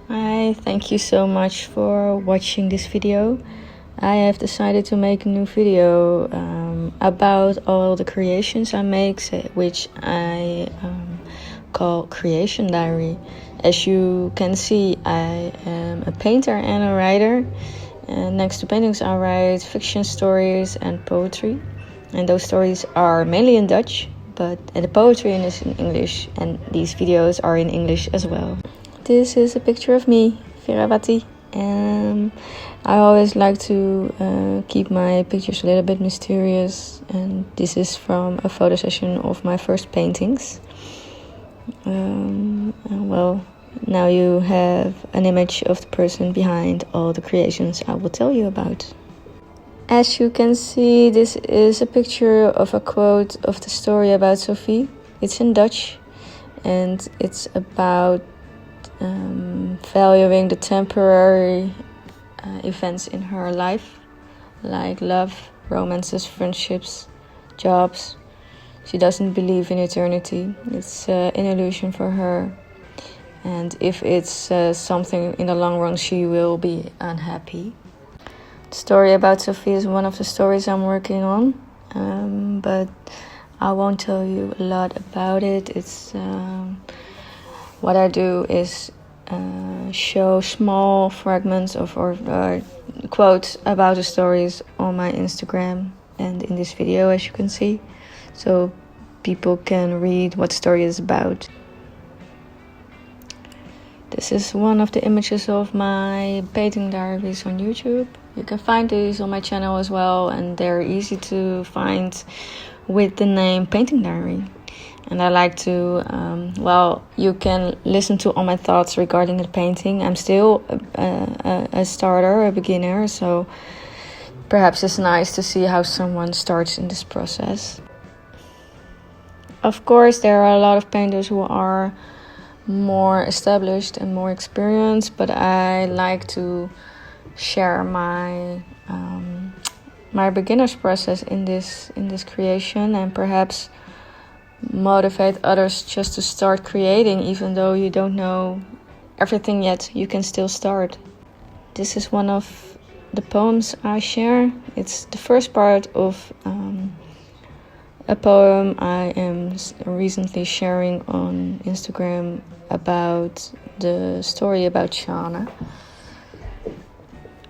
Hi, thank you so much for watching this video. I have decided to make a new video about all the creations I make, which I call Creation Diary. As you can see, I am a painter and a writer. And next to paintings, I write fiction stories and poetry. And those stories are mainly in Dutch, but the poetry is in English, and these videos are in English as well. This is a picture of me, Vera. I always like to keep my pictures a little bit mysterious, and this is from a photo session of my first paintings. Well, now you have an image of the person behind all the creations I will tell you about. As you can see, this is a picture of a quote of the story about Sophie. It's in Dutch, and it's about valuing the temporary events in her life, like love, romances, friendships, jobs. She doesn't believe in eternity. It's an illusion for her, and if it's something in the long run, she will be unhappy. The story about Sophie is one of the stories I'm working on, but I won't tell you a lot about it. It's what I do is show small fragments of or quotes about the stories on my Instagram and in this video, as you can see, so people can read what the story is about. This is one of the images of my painting diaries on YouTube. You can find these on my channel as well, and they're easy to find with the name Painting Diary. And I like to, you can listen to all my thoughts regarding the painting. I'm still a starter, a beginner, so perhaps it's nice to see how someone starts in this process. Of course, there are a lot of painters who are more established and more experienced, but I like to share my beginner's process in this creation, and perhaps motivate others just to start creating. Even though you don't know everything yet, you can still start. This is one of the poems I share. It's the first part of a poem I am recently sharing on Instagram about the story about Shana.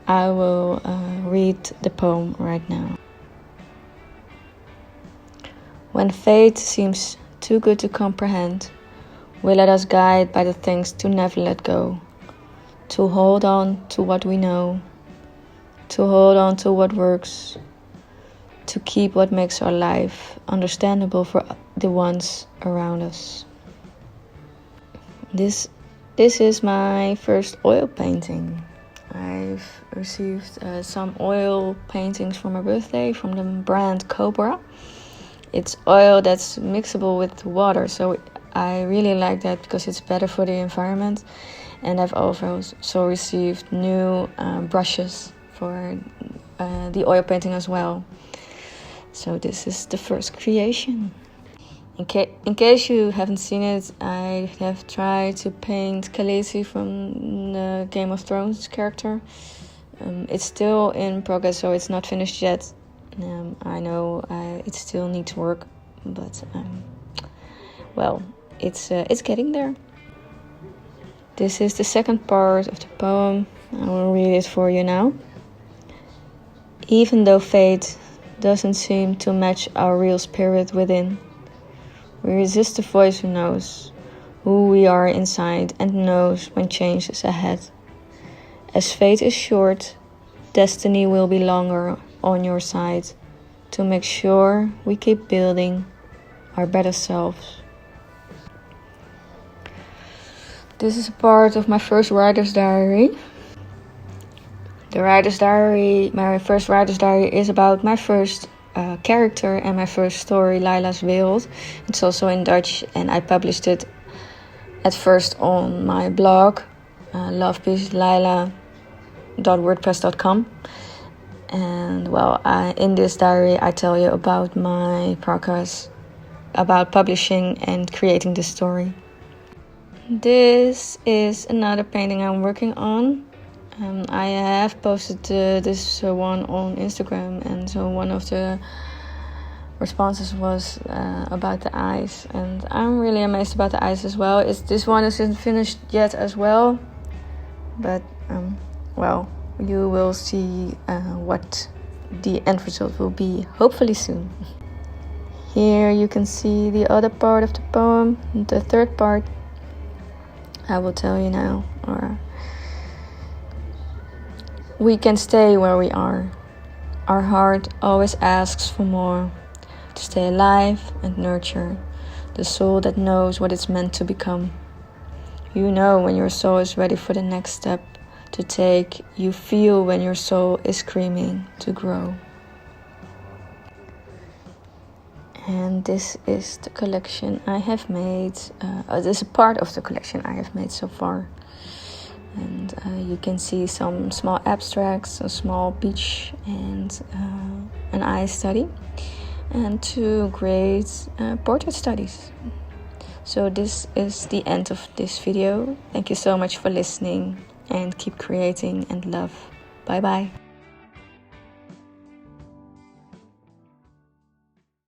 I will read the poem right now. When fate seems too good to comprehend, we let us guide by the things to never let go, to hold on to what we know, to hold on to what works, to keep what makes our life understandable for the ones around us. This is my first oil painting. I've received some oil paintings for my birthday from the brand Cobra. It's oil that's mixable with water, so I really like that because it's better for the environment. And I've also received new brushes for the oil painting as well. So this is the first creation. In case you haven't seen it, I have tried to paint Khaleesi from the Game of Thrones character. It's still in progress, so it's not finished yet. I know it still needs work, but it's getting there. This is the second part of the poem. I will read it for you now. Even though fate doesn't seem to match our real spirit within, we resist the voice who knows who we are inside and knows when change is ahead. As fate is short, destiny will be longer on your side to make sure we keep building our better selves. This is a part of my first writer's diary. My first writer's diary is about my first character and my first story, Laila's Wereld. It's also in Dutch, and I published it at first on my blog, lovepeacelaila.wordpress.com. And in this diary I tell you about my progress, about publishing and creating this story. This is another painting I'm working on. I have posted this one on Instagram, and so one of the responses was about the eyes, and I'm really amazed about the eyes as well. This one isn't finished yet as well, but well, you will see what the end result will be hopefully soon. Here you can see the other part of the poem, the third part. I will tell you now. Or we can stay where we are. Our heart always asks for more, to stay alive and nurture the soul that knows what it's meant to become. You know when your soul is ready for the next step to take. You feel when your soul is screaming to grow. And this is the collection I have made. This is a part of the collection I have made so far. And you can see some small abstracts, a small beach, and an eye study, and 2 great portrait studies. So this is the end of this video. Thank you so much for listening, and keep creating and love. Bye bye.